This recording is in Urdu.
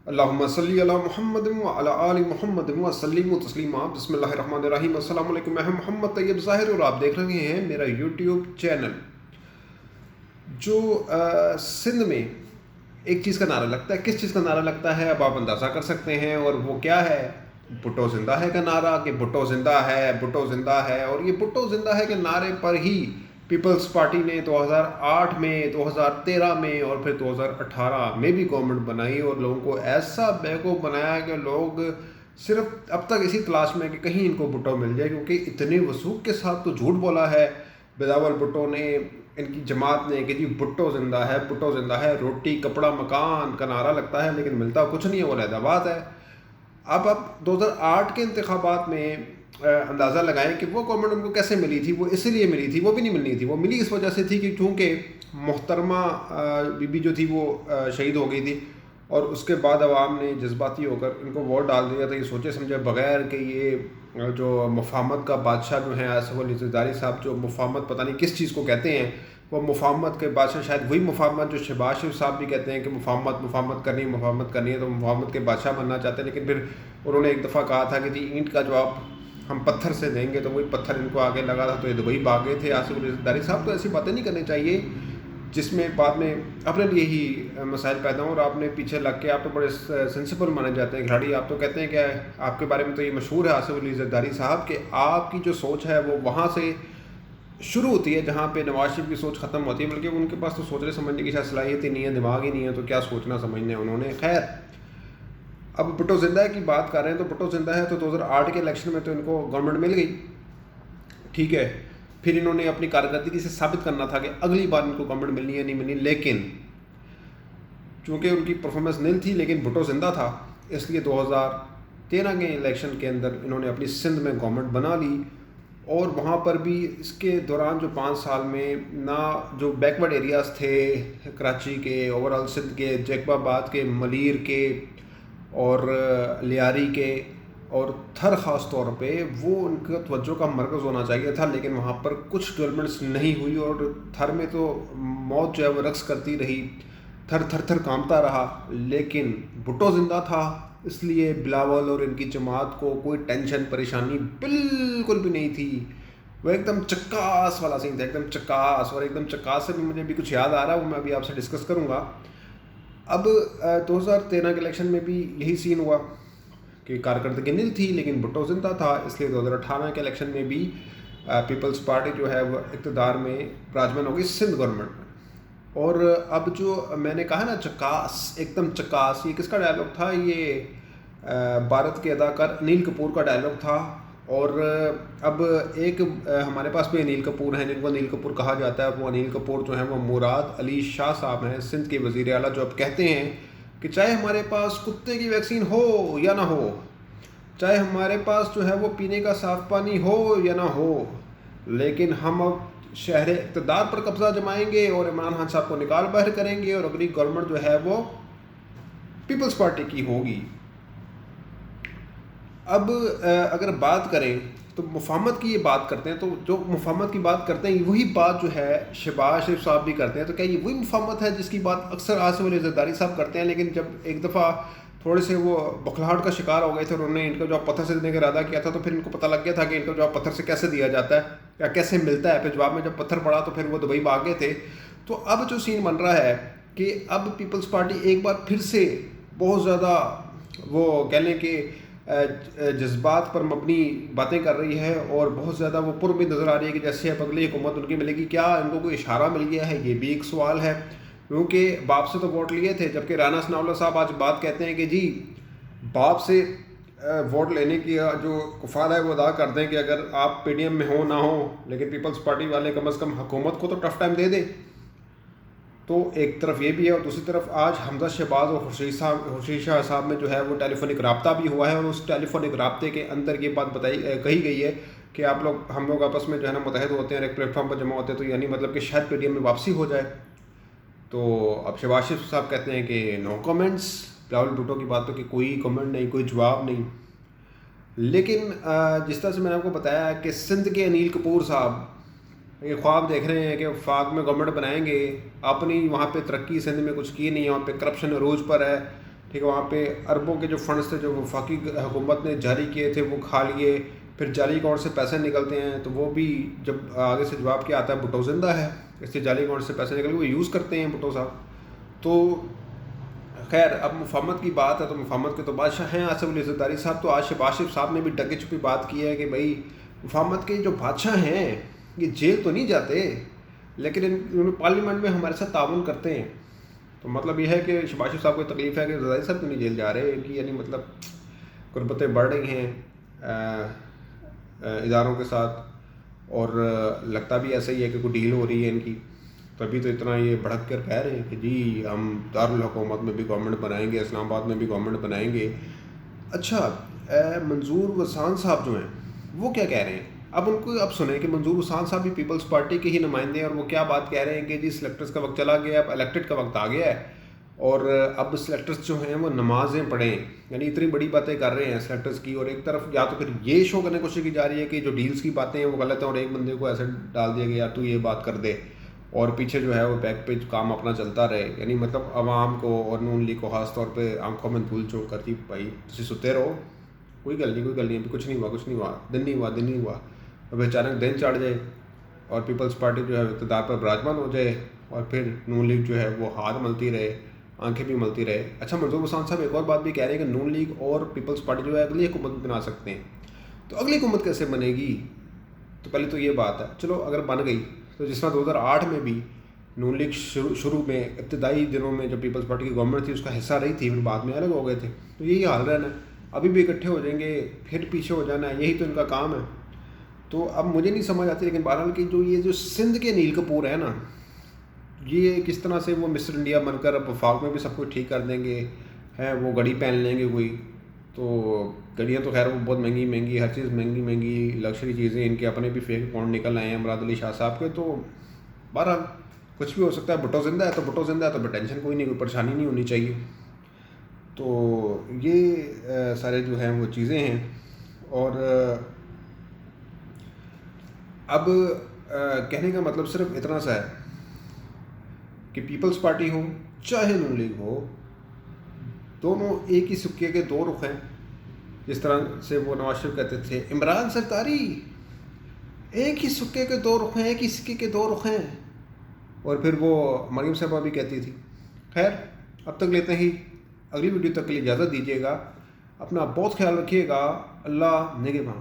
اللہم صلی علی محمد وعلی آل محمد وسلم تسلیما۔ بسم اللہ الرحمن الرحیم۔ السلام علیکم، میں محمد طیب ظاہر اور آپ دیکھ رہے ہیں میرا یوٹیوب چینل۔ جو سندھ میں ایک چیز کا نعرہ لگتا ہے، کس چیز کا نعرہ لگتا ہے اب آپ اندازہ کر سکتے ہیں، اور وہ کیا ہے؟ بھٹو زندہ ہے کا نعرہ، کہ بھٹو زندہ ہے، بھٹو زندہ ہے۔ اور یہ بھٹو زندہ ہے کے نعرے پر ہی پیپلز پارٹی نے 2008 میں، 2013 میں اور پھر 2018 میں بھی گورنمنٹ بنائی، اور لوگوں کو ایسا بیوقوف بنایا کہ لوگ صرف اب تک اسی تلاش میں کہ کہیں ان کو بھٹو مل جائے، کیونکہ اتنے وثوق کے ساتھ تو جھوٹ بولا ہے بلاول بھٹو نے، ان کی جماعت نے، کہ جی بھٹو زندہ ہے، بھٹو زندہ ہے، روٹی کپڑا مکان کا نعرہ لگتا ہے لیکن ملتا کچھ نہیں ہے، وہ علیحدہ بات ہے۔ اب آپ 2008 کے انتخابات میں اندازہ لگائیں کہ وہ گورنمنٹ ان کو کیسے ملی تھی۔ وہ اس لیے ملی تھی، وہ بھی نہیں ملنی تھی، وہ ملی اس وجہ سے تھی کہ چونکہ محترمہ بی بی جو تھی وہ شہید ہو گئی تھی، اور اس کے بعد عوام نے جذباتی ہو کر ان کو ووٹ ڈال دیا تھا، یہ سوچے سمجھے بغیر کہ یہ جو مفاہمت کا بادشاہ جو ہیں آصف علی زرداری صاحب، جو مفاہمت پتہ نہیں کس چیز کو کہتے ہیں، وہ مفاہمت کے بادشاہ، شاید وہی مفاہمت جو شہباز شریف صاحب بھی کہتے ہیں کہ مفاہمت کرنی ہے تو مفاہمت کے بادشاہ بننا چاہتے ہیں، لیکن پھر انہوں نے ایک دفعہ کہا تھا کہ جی اینٹ کا جواب ہم پتھر سے دیں گے، تو وہی پتھر ان کو آگے لگا تھا تو یہ دبئی بھاگے تھے آصف علی زرداری صاحب۔ تو ایسی باتیں نہیں کرنی چاہیے جس میں بعد میں اپنے لیے ہی مسائل پیدا ہوں، اور آپ نے پیچھے لگ کے، آپ تو بڑے سینسیبل مانے جاتے ہیں کھلاڑی، آپ تو کہتے ہیں کہ آپ کے بارے میں تو یہ مشہور ہے آصف علی زرداری صاحب کہ آپ کی جو سوچ ہے وہ وہاں سے شروع ہوتی ہے جہاں پہ نواز شریف کی سوچ ختم ہوتی ہے، بلکہ ان کے پاس تو سوچنے سمجھنے کی شاید صلاحیت ہی نہیں ہے، دماغ ہی نہیں ہے، تو کیا سوچنا سمجھنا ہے انہوں نے۔ خیر، اب بھٹو زندہ کی بات کر رہے ہیں تو بھٹو زندہ ہے تو 2008 کے الیکشن میں تو ان کو گورنمنٹ مل گئی، ٹھیک ہے۔ پھر انہوں نے اپنی کارکردگی سے ثابت کرنا تھا کہ اگلی بار ان کو گورنمنٹ ملنی ہے نہیں ملنی، لیکن چونکہ ان کی پرفارمنس نیل تھی لیکن بھٹو زندہ تھا، اس لیے 2013 کے الیکشن کے اندر انہوں نے اپنی سندھ میں گورنمنٹ بنا لی، اور وہاں پر بھی اس کے دوران جو 5 سال میں نہ جو بیکورڈ ایریاز تھے کراچی کے، اوور آل سندھ کے، جیکب آباد کے، ملیر کے اور لیاری کے اور تھر خاص طور پہ، وہ ان کا توجہ کا مرکز ہونا چاہیے تھا، لیکن وہاں پر کچھ ڈیولپمنٹس نہیں ہوئی، اور تھر میں تو موت جو ہے وہ رقص کرتی رہی، تھر تھر تھر کانپتا رہا، لیکن بھٹو زندہ تھا، اس لیے بلاول اور ان کی جماعت کو کوئی ٹینشن پریشانی بالکل بھی نہیں تھی۔ وہ ایک دم چکاس والا سین تھا، ایک دم چکاس، اور ایک دم چکاس سے بھی مجھے بھی کچھ یاد آ رہا ہے، وہ میں ابھی آپ سے ڈسکس کروں گا۔ اب 2013 کے الیکشن میں بھی یہی سین ہوا کہ کارکردگی نیل تھی لیکن بھٹو زندہ تھا، اس لیے 2018 کے الیکشن میں بھی پیپلز پارٹی جو ہے وہ اقتدار میں راجمن ہو گئی سندھ گورنمنٹ میں۔ اور اب جو میں نے کہا نا چکاس، ایک دم چکاس، یہ کس کا ڈائلاگ تھا؟ یہ بھارت کے اداکار انیل کپور کا ڈائلاگ تھا۔ اور اب ایک ہمارے پاس بھی انیل کپور ہیں جن کو انیل کپور کہا جاتا ہے، وہ انیل کپور جو ہیں وہ مراد علی شاہ صاحب ہیں، سندھ کے وزیر اعلیٰ، جو اب کہتے ہیں کہ چاہے ہمارے پاس کتے کی ویکسین ہو یا نہ ہو، چاہے ہمارے پاس جو ہے وہ پینے کا صاف پانی ہو یا نہ ہو، لیکن ہم اب شہر اقتدار پر قبضہ جمائیں گے اور عمران خان صاحب کو نکال باہر کریں گے، اور اگلی گورنمنٹ جو ہے وہ پیپلز پارٹی کی ہوگی۔ اب اگر بات کریں تو مفاہمت کی یہ بات کرتے ہیں، تو جو مفاہمت کی بات کرتے ہیں وہی بات جو ہے شہباز شریف صاحب بھی کرتے ہیں، تو کیا یہ وہی مفاہمت ہے جس کی بات اکثر آصف علی زرداری صاحب کرتے ہیں؟ لیکن جب ایک دفعہ تھوڑے سے وہ بکھلاہٹ کا شکار ہو گئے تھے اور انہوں نے ان کا جواب پتھر سے دینے کا ارادہ کیا تھا، تو پھر ان کو پتہ لگ گیا تھا کہ ان کا جواب پتھر سے کیسے دیا جاتا ہے یا کیسے ملتا ہے، پھر جواب میں جب پتھر پڑا تو پھر وہ دبئی بھاگ گئے تھے۔ تو اب جو سین بن رہا ہے کہ اب پیپلز پارٹی ایک بار پھر سے بہت زیادہ وہ کہہ لیں کہ جذبات پر مبنی باتیں کر رہی ہے، اور بہت زیادہ وہ پر بھی نظر آ رہی ہے کہ جیسے اب اگلی حکومت ان کی ملے گی، کیا ان کو کوئی اشارہ مل گیا ہے؟ یہ بھی ایک سوال ہے، کیونکہ باپ سے تو ووٹ لیے تھے، جبکہ رانا ثناء اللہ صاحب آج بات کہتے ہیں کہ جی باپ سے ووٹ لینے کی جو کفال ہے وہ ادا کر دیں کہ اگر آپ پی ڈی ایم میں ہوں نہ ہوں، لیکن پیپلز پارٹی والے کم از کم حکومت کو تو ٹف ٹائم دے دیں۔ تو ایک طرف یہ بھی ہے، اور دوسری طرف آج حمزہ شہباز اور خورشید شاہ صاحب میں جو ہے وہ ٹیلی فونک رابطہ بھی ہوا ہے، اور اس ٹیلی فونک رابطے کے اندر یہ بات کہی گئی ہے کہ ہم لوگ آپس میں جو ہے نا متحد ہوتے ہیں اور ایک پلیٹ فارم پر جمع ہوتے ہیں، تو یعنی مطلب کہ شاید پی ڈی ایم میں واپسی ہو جائے۔ تو اب شہباز شریف صاحب کہتے ہیں کہ نو کامنٹس، بلاول بھٹو کی باتوں کی کوئی کامنٹ نہیں، کوئی جواب نہیں۔ لیکن جس طرح سے میں نے آپ کو بتایا ہے کہ سندھ کے انیل کپور صاحب یہ خواب دیکھ رہے ہیں کہ وفاق میں گورنمنٹ بنائیں گے، اپنی وہاں پہ ترقی سندھ میں کچھ کی نہیں ہے، وہاں پہ کرپشن عروج پر ہے، ٹھیک ہے، وہاں پہ اربوں کے جو فنڈس تھے جو وفاقی حکومت نے جاری کیے تھے وہ کھا لیے، پھر جعلی اکاؤنٹ سے پیسے نکلتے ہیں تو وہ بھی جب آگے سے جواب کیا آتا ہے بھٹو زندہ ہے، اس سے جعلی اکاؤنٹ سے پیسے نکل کے وہ یوز کرتے ہیں بھٹو صاحب۔ تو خیر اب مفاہمت کی بات ہے تو مفاہمت کے تو بادشاہ ہیں آصف علی زرداری صاحب، تو آصف صاحب نے بھی ڈکے چھپی بات کی ہے کہ بھائی مفاہمت کے جو بادشاہ ہیں یہ جیل تو نہیں جاتے لیکن انہوں نے پارلیمنٹ میں ہمارے ساتھ تعاون کرتے ہیں۔ تو مطلب یہ ہے کہ شباشر صاحب کو تکلیف ہے کہ زرداری صاحب کیوں نہیں جیل جا رہے، ان کی یعنی مطلب قربتیں بڑھ رہی ہیں اداروں کے ساتھ، اور لگتا بھی ایسا ہی ہے کہ کوئی ڈیل ہو رہی ہے ان کی، تبھی تو اتنا یہ بھڑک کر کہہ رہے ہیں کہ جی ہم دارالحکومت میں بھی گورنمنٹ بنائیں گے، اسلام آباد میں بھی گورنمنٹ بنائیں گے۔ اچھا منظور وسان صاحب جو ہیں وہ کیا کہہ رہے ہیں؟ اب ان کو اب سنیں کہ منظور وسان صاحب بھی پیپلز پارٹی کے ہی نمائندے ہیں، اور وہ کیا بات کہہ رہے ہیں کہ جی سلیکٹرز کا وقت چلا گیا، اب الیکٹڈ کا وقت آ گیا ہے، اور اب سلیکٹرز جو ہیں وہ نمازیں پڑھیں، یعنی اتنی بڑی باتیں کر رہے ہیں سلیکٹرز کی، اور ایک طرف یا تو پھر یہ شو کرنے کی کوشش کی جا رہی ہے کہ جو ڈیلز کی باتیں ہیں وہ غلط ہیں، اور ایک بندے کو ایسے ڈال دیا گیا تو یہ بات کر دے، اور پیچھے جو ہے وہ بیک پہ کام اپنا چلتا رہے، یعنی مطلب عوام کو اور نون لیگ کو خاص طور پہ آنکھوں میں دھول چونک کر دی بھائی تسی ستے رہو، کوئی گل نہیں ابھی کچھ نہیں ہوا، دن نہیں ہوا، اب اچانک دن چڑھ جائے اور پیپلز پارٹی جو ہے اقتدار پر براجمان ہو جائے، اور پھر نون لیگ جو ہے وہ ہاتھ ملتی رہے، آنکھیں بھی ملتی رہے۔ اچھا منظور وسان صاحب ایک اور بات بھی کہہ رہے ہیں کہ نون لیگ اور پیپلز پارٹی جو ہے اگلی حکومت بنا سکتے ہیں، تو اگلی حکومت کیسے بنے گی؟ تو پہلے تو یہ بات ہے، چلو اگر بن گئی تو جس طرح 2008 میں بھی نون لیگ شروع میں ابتدائی دنوں میں جو پیپلز پارٹی کی گورنمنٹ تھی اس کا حصہ رہی تھی، پھر بعد میں الگ ہو گئے تھے، تو یہی حال رہنا ہے، ابھی بھی اکٹھے ہو جائیں گے پھر پیچھے ہو جانا ہے، یہی تو ان کا کام ہے۔ تو اب مجھے نہیں سمجھ آتی، لیکن بہرحال کہ جو یہ جو سندھ کے نیل کپور ہے نا، یہ کس طرح سے وہ مسٹر انڈیا بن کر اب وفاق میں بھی سب کچھ ٹھیک کر دیں گے، ہیں وہ گھڑی پہن لیں گے کوئی، تو گھڑیاں تو خیر وہ بہت مہنگی ہر چیز مہنگی لگژری چیزیں، ان کے اپنے بھی فیک اکاؤنٹ نکل آئے ہیں مراد علی شاہ صاحب کے، تو بہرحال کچھ بھی ہو سکتا ہے، بھٹو زندہ ہے تو پھر ٹینشن کوئی نہیں، کوئی پریشانی نہیں ہونی چاہیے۔ تو یہ سارے جو ہیں وہ چیزیں ہیں، اور اب کہنے کا مطلب صرف اتنا سا ہے کہ پیپلز پارٹی ہو چاہے نون لیگ ہو، دونوں ایک ہی سکے کے دو رخ ہیں، جس طرح سے وہ نواز شریف کہتے تھے عمران سرکاری ایک ہی سکے کے دو رخ ہیں، ایک ہی سکے کے دو رخ ہیں، اور پھر وہ مریم صاحبہ بھی کہتی تھی۔ خیر اب تک لیتے ہی، اگلی ویڈیو تک کے لیے اجازت دیجیے گا، اپنا بہت خیال رکھیے گا، اللہ نگہباں۔